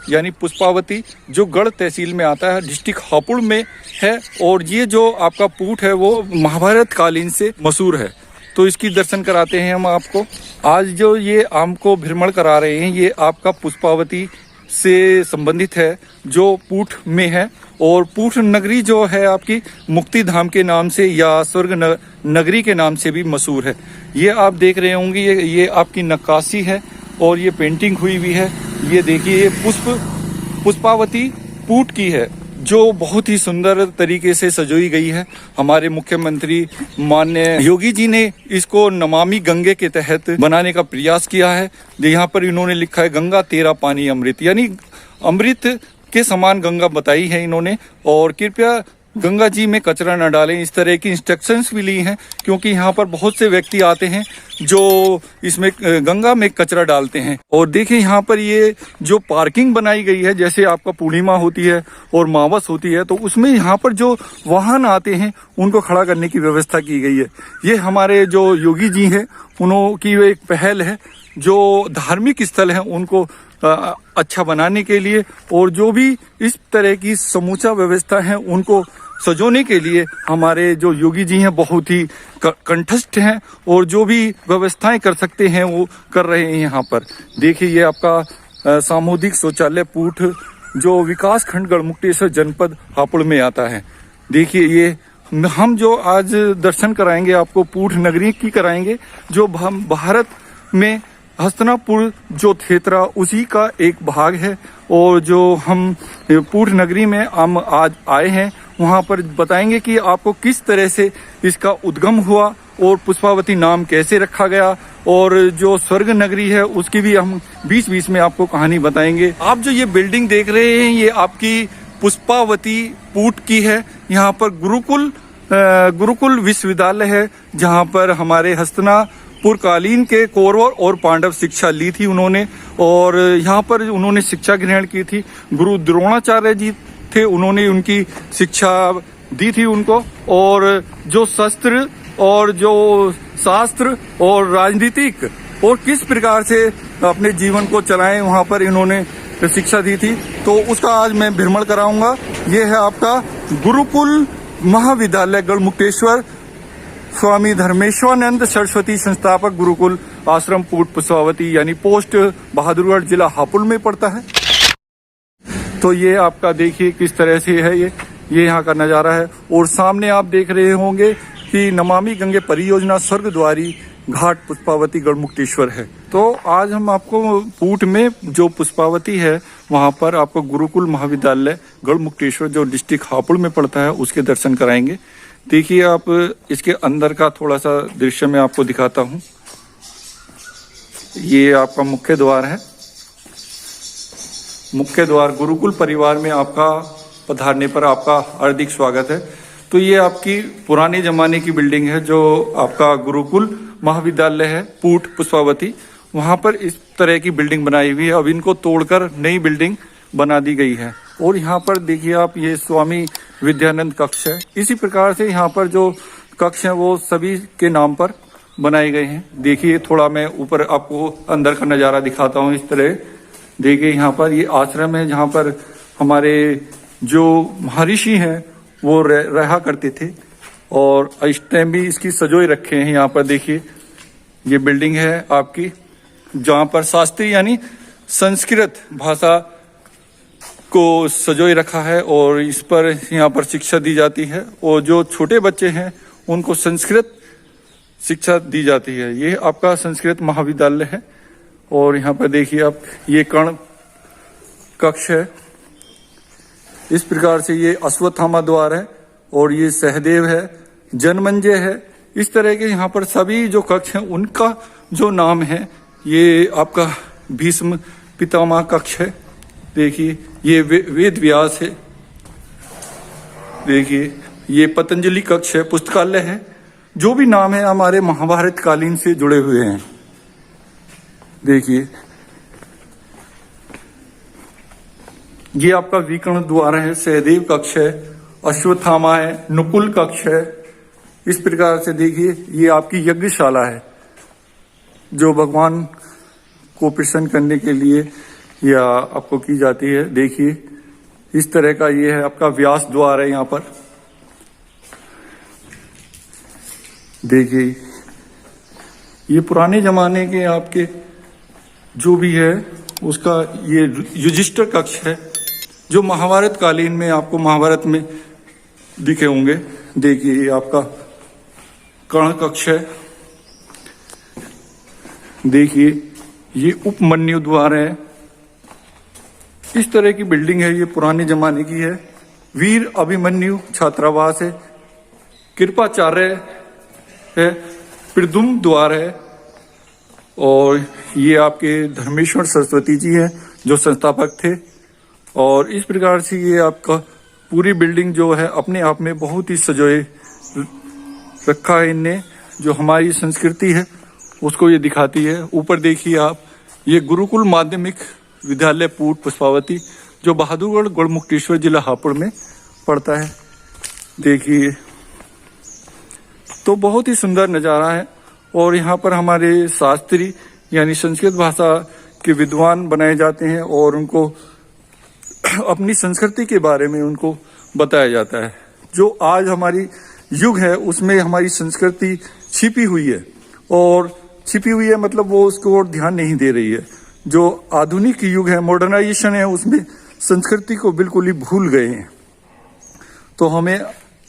यानी पुष्पावती, जो गढ़ तहसील में आता है, डिस्ट्रिक्ट हापुड़ में है। और ये जो आपका पूट है वो महाभारत कालीन से मशहूर है। तो इसकी दर्शन कराते हैं हम आपको। आज जो ये आपको भ्रमण करा रहे हैं ये आपका पुष्पावती से संबंधित है, जो पूट में है। और पूट नगरी जो है आपकी मुक्ति धाम के नाम से या स्वर्ग नगरी के नाम से भी मशहूर है। ये आप देख रहे होंगे, ये आपकी नक्काशी है और ये पेंटिंग हुई हुई है। ये देखिए, ये पुष्पावती पूट की है, जो बहुत ही सुंदर तरीके से सजोई गई है। हमारे मुख्यमंत्री माननीय योगी जी ने इसको नमामि गंगे के तहत बनाने का प्रयास किया है। यहाँ पर इन्होंने लिखा है गंगा तेरा पानी अमृत, यानी अमृत के समान गंगा बताई है इन्होंने। और कृपया गंगा जी में कचरा न डालें, इस तरह की इंस्ट्रक्शंस भी ली हैं, क्योंकि यहाँ पर बहुत से व्यक्ति आते हैं जो इसमें गंगा में कचरा डालते हैं। और देखिए यहाँ पर ये जो पार्किंग बनाई गई है, जैसे आपका पूर्णिमा होती है और मावस होती है, तो उसमें यहाँ पर जो वाहन आते हैं उनको खड़ा करने की व्यवस्था की गई है। ये हमारे जो योगी जी हैं उनकी एक पहल है, जो धार्मिक स्थल हैं उनको अच्छा बनाने के लिए, और जो भी इस तरह की समूचा व्यवस्था है उनको सजोने के लिए हमारे जो योगी जी हैं बहुत ही कंठस्थ हैं, और जो भी व्यवस्थाएं कर सकते हैं वो कर रहे हैं। यहाँ पर देखिए, ये आपका सामुदायिक शौचालय पूट, जो विकास खंड गढ़मुक्तेश्वर जनपद हापुड़ में आता है। देखिए, ये हम जो आज दर्शन कराएंगे आपको पूट नगरी की कराएंगे, जो भारत में हस्तिनापुर जो क्षेत्र उसी का एक भाग है। और जो हम पूट नगरी में हम आज आए हैं, वहाँ पर बताएंगे कि आपको किस तरह से इसका उद्गम हुआ और पुष्पावती नाम कैसे रखा गया, और जो स्वर्ग नगरी है उसकी भी हम बीच बीच में आपको कहानी बताएंगे। आप जो ये बिल्डिंग देख रहे हैं ये आपकी पुष्पावती पूट की है। यहाँ पर गुरुकुल विश्वविद्यालय है, जहाँ पर हमारे हस्तिनापुर कालीन के कौरव और पांडव शिक्षा ली थी उन्होंने, और यहाँ पर उन्होंने शिक्षा ग्रहण की थी। गुरु द्रोणाचार्य जी थे, उन्होंने उनकी शिक्षा दी थी उनको। और जो शस्त्र और जो शास्त्र और राजनीतिक और किस प्रकार से अपने जीवन को चलाएं, वहाँ पर इन्होंने शिक्षा दी थी। तो उसका आज मैं भ्रमण कराऊंगा। ये है आपका गुरुकुल महाविद्यालय गढ़मुक्तेश्वर, स्वामी धर्मेश्वरानंद सरस्वती संस्थापक गुरुकुल आश्रम पूट पुष्पावती, यानी पोस्ट बहादुरगढ़, जिला हापुड़ में पड़ता है। तो ये आपका देखिए किस तरह से है ये यहाँ का नज़ारा है। और सामने आप देख रहे होंगे कि नमामि गंगे परियोजना स्वर्गद्वारी घाट पुष्पावती गढ़मुक्तेश्वर है। तो आज हम आपको पूट में जो पुष्पावती है वहाँ पर आपको गुरुकुल महाविद्यालय गढ़मुक्तेश्वर, जो डिस्ट्रिक्ट हापुड़ में पड़ता है, उसके दर्शन कराएंगे। देखिए, आप इसके अंदर का थोड़ा सा दृश्य मैं आपको दिखाता हूँ। ये आपका मुख्य द्वार है। मुख्य द्वार, गुरुकुल परिवार में आपका पधारने पर आपका हार्दिक स्वागत है। तो ये आपकी पुराने जमाने की बिल्डिंग है, जो आपका गुरुकुल महाविद्यालय है पूट पुष्पावती। वहाँ पर इस तरह की बिल्डिंग बनाई हुई है। अब इनको तोड़कर नई बिल्डिंग बना दी गई है। और यहाँ पर देखिए आप, ये स्वामी विद्यानंद कक्ष है। इसी प्रकार से यहाँ पर जो कक्ष है वो सभी के नाम पर बनाए गए हैं। देखिए, थोड़ा मैं ऊपर आपको अंदर का नज़ारा दिखाता हूँ। इस तरह देखिए, यहाँ पर ये आश्रम है जहाँ पर हमारे जो महर्षि हैं वो रहा करते थे, और इस टाइम भी इसकी सजोए रखे हैं। यहाँ पर देखिए, ये बिल्डिंग है आपकी, जहाँ पर शास्त्रीय यानी संस्कृत भाषा को सजोए रखा है, और इस पर यहाँ पर शिक्षा दी जाती है। और जो छोटे बच्चे हैं उनको संस्कृत शिक्षा दी जाती है। ये आपका संस्कृत महाविद्यालय है। और यहाँ पर देखिए आप, ये कर्ण कक्ष है। इस प्रकार से ये अश्वत्थामा द्वार है, और ये सहदेव है, जनमंजय है। इस तरह के यहाँ पर सभी जो कक्ष हैं उनका जो नाम है, ये आपका भीष्म पितामह कक्ष है। देखिए, ये वेद व्यास है। देखिए, ये पतंजलि कक्ष है, पुस्तकालय है। जो भी नाम है हमारे महाभारत कालीन से जुड़े हुए हैं। देखिए, ये आपका विकर्ण द्वार है, सहदेव कक्ष है, अश्वत्थामा है, नुकुल कक्ष है। इस प्रकार से देखिए, ये आपकी यज्ञशाला है, जो भगवान को प्रसन्न करने के लिए या आपको की जाती है। देखिए इस तरह का ये है आपका व्यास द्वार है यहाँ पर। देखिए ये पुराने जमाने के आपके जो भी है उसका ये युधिष्ठिर कक्ष है जो महाभारत कालीन में आपको महाभारत में दिखे होंगे। देखिए ये आपका कर्ण कक्ष है। देखिए ये उपमन्यु द्वार है। इस तरह की बिल्डिंग है, ये पुराने जमाने की है। वीर अभिमन्यु छात्रावास है। कृपाचार्य है। प्रद्युम्न द्वार है। और ये आपके धर्मेश्वर सरस्वती जी हैं जो संस्थापक थे। और इस प्रकार से ये आपका पूरी बिल्डिंग जो है अपने आप में बहुत ही सजोए रखा है इनने, जो हमारी संस्कृति है उसको ये दिखाती है। ऊपर देखिए आप, ये गुरुकुल माध्यमिक विद्यालय पूट पुष्पावती जो बहादुरगढ़ गढ़मुक्तेश्वर जिला हापुड़ में पड़ता है। देखिए तो बहुत ही सुंदर नज़ारा है। और यहाँ पर हमारे शास्त्री यानी संस्कृत भाषा के विद्वान बनाए जाते हैं और उनको अपनी संस्कृति के बारे में उनको बताया जाता है। जो आज हमारी युग है उसमें हमारी संस्कृति छिपी हुई है, और छिपी हुई है मतलब वो उसको और ध्यान नहीं दे रही है। जो आधुनिक युग है, मॉडर्नाइजेशन है, उसमें संस्कृति को बिल्कुल ही भूल गए हैं। तो हमें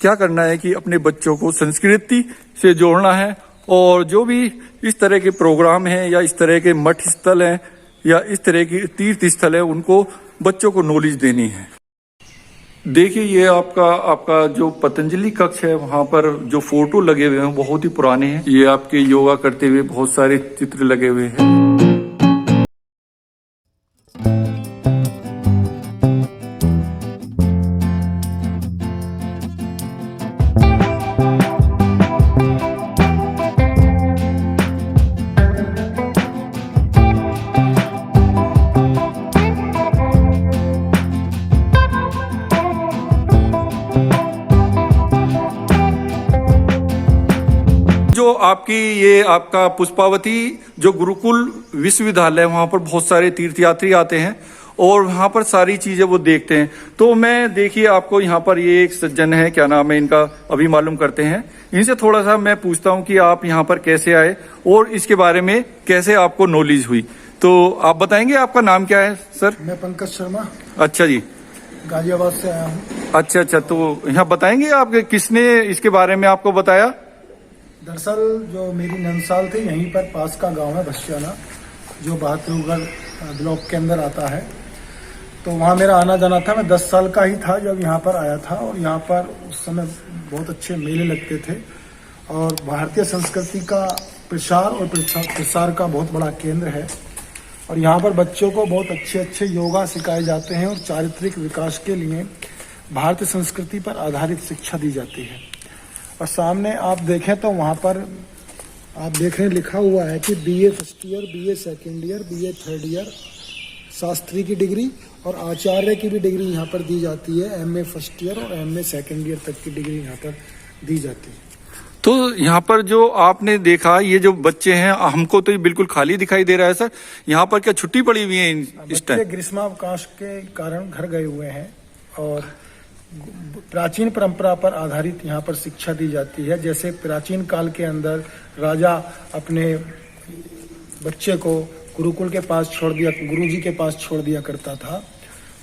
क्या करना है कि अपने बच्चों को संस्कृति से जोड़ना है, और जो भी इस तरह के प्रोग्राम हैं या इस तरह के मठ स्थल हैं या इस तरह की तीर्थ स्थल है उनको बच्चों को नॉलेज देनी है। देखिए ये आपका जो पतंजलि कक्ष है वहाँ पर जो फोटो लगे हुए हैं बहुत ही पुराने हैं। ये आपके योगा करते हुए बहुत सारे चित्र लगे हुए हैं। जो आपकी ये आपका पुष्पावती जो गुरुकुल विश्वविद्यालय है वहाँ पर बहुत सारे तीर्थयात्री आते हैं और वहाँ पर सारी चीजें वो देखते हैं। तो मैं देखिए आपको यहाँ पर ये एक सज्जन है, क्या नाम है इनका अभी मालूम करते हैं। इनसे थोड़ा सा मैं पूछता हूँ कि आप यहाँ पर कैसे आए और इसके बारे में कैसे आपको नॉलेज हुई। तो आप बताएंगे आपका नाम क्या है सर? मैं पंकज शर्मा। अच्छा जी, गाजियाबाद से आया हूँ। अच्छा, तो यहाँ बताएंगे आप किसने इसके बारे में आपको बताया? दरअसल जो मेरी नंसाल थी यहीं पर पास का गांव है भसियाना, जो बहादुरगढ़ ब्लॉक के अंदर आता है। तो वहाँ मेरा आना जाना था। मैं 10 साल का ही था जब यहाँ पर आया था, और यहाँ पर उस समय बहुत अच्छे मेले लगते थे और भारतीय संस्कृति का प्रचार और प्रसार का बहुत बड़ा केंद्र है। और यहाँ पर बच्चों को बहुत अच्छे अच्छे योगा सिखाए जाते हैं और चारित्रिक विकास के लिए भारतीय संस्कृति पर आधारित शिक्षा दी जाती है। और सामने आप देखें तो वहाँ पर आप देख रहे हैं लिखा हुआ है कि BA first year, BA second year, BA third year Shastri की डिग्री और आचार्य की भी डिग्री यहाँ पर दी जाती है। MA फर्स्ट ईयर और MA सेकेंड ईयर तक की डिग्री यहाँ पर दी जाती है। तो यहाँ पर जो आपने देखा ये जो बच्चे हैं, हमको तो ये बिल्कुल खाली दिखाई दे रहा है सर। यहाँ पर क्या छुट्टी पड़ी हुई है इस टाइम? ग्रीष्मावकाश के कारण घर गए हुए हैं और प्राचीन परंपरा पर आधारित यहाँ पर शिक्षा दी जाती है। जैसे प्राचीन काल के अंदर राजा अपने बच्चे को गुरुकुल के पास छोड़ दिया, गुरुजी के पास छोड़ दिया करता था,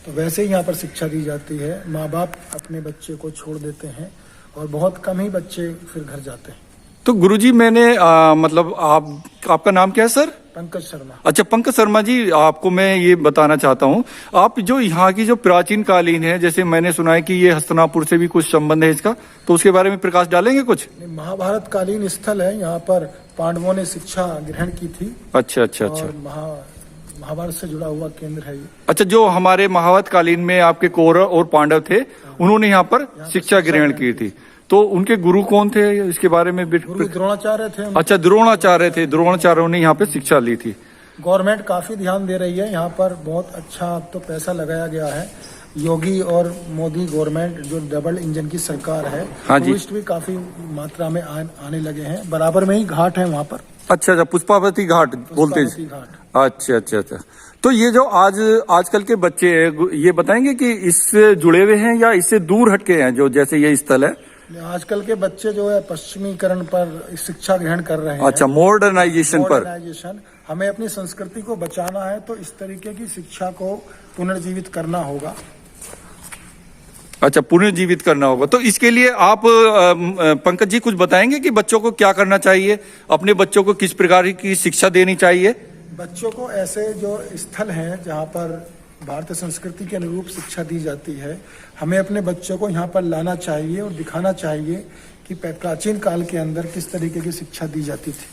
तो वैसे ही यहाँ पर शिक्षा दी जाती है। माँ बाप अपने बच्चे को छोड़ देते हैं और बहुत कम ही बच्चे फिर घर जाते हैं। तो गुरुजी मैंने मतलब आपका नाम क्या है सर? पंकज शर्मा। अच्छा पंकज शर्मा जी, आपको मैं ये बताना चाहता हूँ, आप जो यहाँ की जो प्राचीन कालीन है, जैसे मैंने सुना है कि ये हस्तिनापुर से भी कुछ संबंध है इसका, तो उसके बारे में प्रकाश डालेंगे कुछ? महाभारत कालीन स्थल है, यहाँ पर पांडवों ने शिक्षा ग्रहण की थी। अच्छा। और महाभारत से जुड़ा हुआ केंद्र है ये। अच्छा, जो हमारे महाभारत कालीन में आपके कौरव और पांडव थे उन्होंने यहाँ पर शिक्षा ग्रहण की थी। तो उनके गुरु कौन थे इसके बारे में? गुरु द्रोणाचार्य थे। अच्छा, द्रोणाचार्य थे। द्रोणाचार्य ने यहाँ पे शिक्षा ली थी। गवर्नमेंट काफी ध्यान दे रही है यहाँ पर, बहुत अच्छा अब तो पैसा लगाया गया है। योगी और मोदी गवर्नमेंट जो डबल इंजन की सरकार है, टूरिस्ट भी काफी मात्रा में आने लगे हैं। बराबर में ही घाट है वहाँ पर। अच्छा, पुष्पावती घाट बोलते हैं। घाट। अच्छा। तो ये जो आजकल के बच्चे हैं, ये बताएंगे कि इससे जुड़े हुए हैं या इससे दूर हटके हैं, जो जैसे ये स्थल है। आजकल के बच्चे जो है पश्चिमीकरण पर शिक्षा ग्रहण कर रहे हैं। अच्छा, मॉडर्नाइजेशन पर। मॉडर्नाइजेशन, हमें अपनी संस्कृति को बचाना है तो इस तरीके की शिक्षा को पुनर्जीवित करना होगा। अच्छा, पुनर्जीवित करना होगा। तो इसके लिए आप पंकज जी कुछ बताएंगे कि बच्चों को क्या करना चाहिए, अपने बच्चों को किस प्रकार की शिक्षा देनी चाहिए? बच्चों को ऐसे जो स्थल हैं जहाँ पर भारतीय संस्कृति के अनुरूप शिक्षा दी जाती है, हमें अपने बच्चों को यहाँ पर लाना चाहिए और दिखाना चाहिए कि प्राचीन काल के अंदर किस तरीके की शिक्षा दी जाती थी।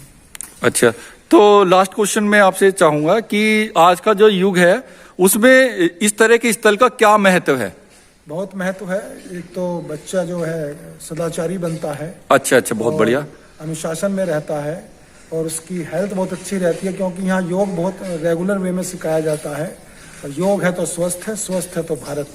अच्छा, तो लास्ट क्वेश्चन मैं आपसे चाहूंगा कि आज का जो युग है उसमें इस तरह के स्थल का क्या महत्व है? बहुत महत्व है। एक तो बच्चा जो है सदाचारी बनता है। अच्छा, बहुत बढ़िया। अनुशासन में रहता है और उसकी हेल्थ बहुत अच्छी रहती है, क्योंकि यहाँ योग बहुत रेगुलर वे में सिखाया जाता है। और योग है तो स्वस्थ है तो भारत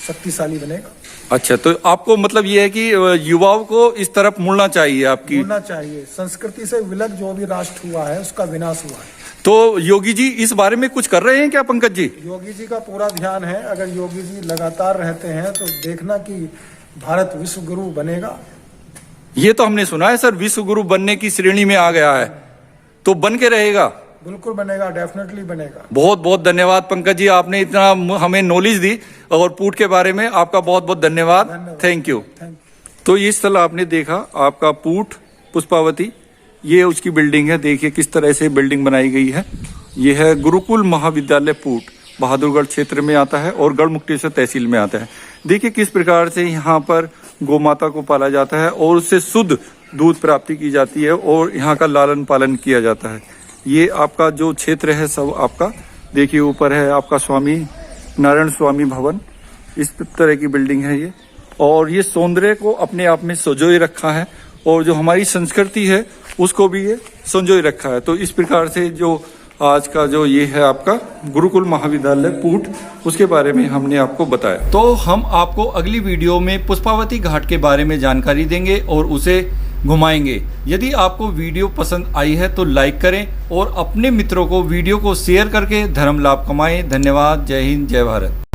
शक्तिशाली बनेगा। अच्छा, तो आपको मतलब ये है कि युवाओं को इस तरफ मुड़ना चाहिए, आपकी मुड़ना चाहिए। संस्कृति से विलग जो भी राष्ट्र हुआ है उसका विनाश हुआ है। तो योगी जी इस बारे में कुछ कर रहे हैं क्या पंकज जी? योगी जी का पूरा ध्यान है। अगर योगी जी लगातार रहते हैं तो देखना कि भारत विश्व गुरु बनेगा। ये तो हमने सुना है सर, विश्व गुरु बनने की श्रेणी में आ गया है, तो बन के रहेगा? बिल्कुल बनेगा, डेफिनेटली बनेगा। बहुत बहुत धन्यवाद पंकज जी, आपने इतना हमें नॉलेज दी और पूट के बारे में। आपका बहुत बहुत धन्यवाद। Thank you. तो ये स्थल आपने देखा, आपका पूट पुष्पावती, ये उसकी बिल्डिंग है। देखिए किस तरह से बिल्डिंग बनाई गई है। ये है गुरुकुल महाविद्यालय पूट, बहादुरगढ़ क्षेत्र में आता है और गढ़मुक्तेश्वर तहसील में आता है। देखिए किस प्रकार से यहाँ पर गौ माता को पाला जाता है और उससे शुद्ध दूध प्राप्ति की जाती है और यहाँ का लालन पालन किया जाता है। ये आपका जो क्षेत्र है सब आपका, देखिए ऊपर है आपका स्वामी नारायण स्वामी भवन, इस तरह की बिल्डिंग है ये। और ये सौंदर्य को अपने आप में संजोए रखा है और जो हमारी संस्कृति है उसको भी ये संजोए रखा है। तो इस प्रकार से जो आज का जो ये है आपका गुरुकुल महाविद्यालय पूट, उसके बारे में हमने आपको बताया। तो हम आपको अगली वीडियो में पुष्पावती घाट के बारे में जानकारी देंगे और उसे घुमाएंगे। यदि आपको वीडियो पसंद आई है तो लाइक करें और अपने मित्रों को वीडियो को शेयर करके धर्म लाभ कमाएं। धन्यवाद। जय हिंद, जय भारत।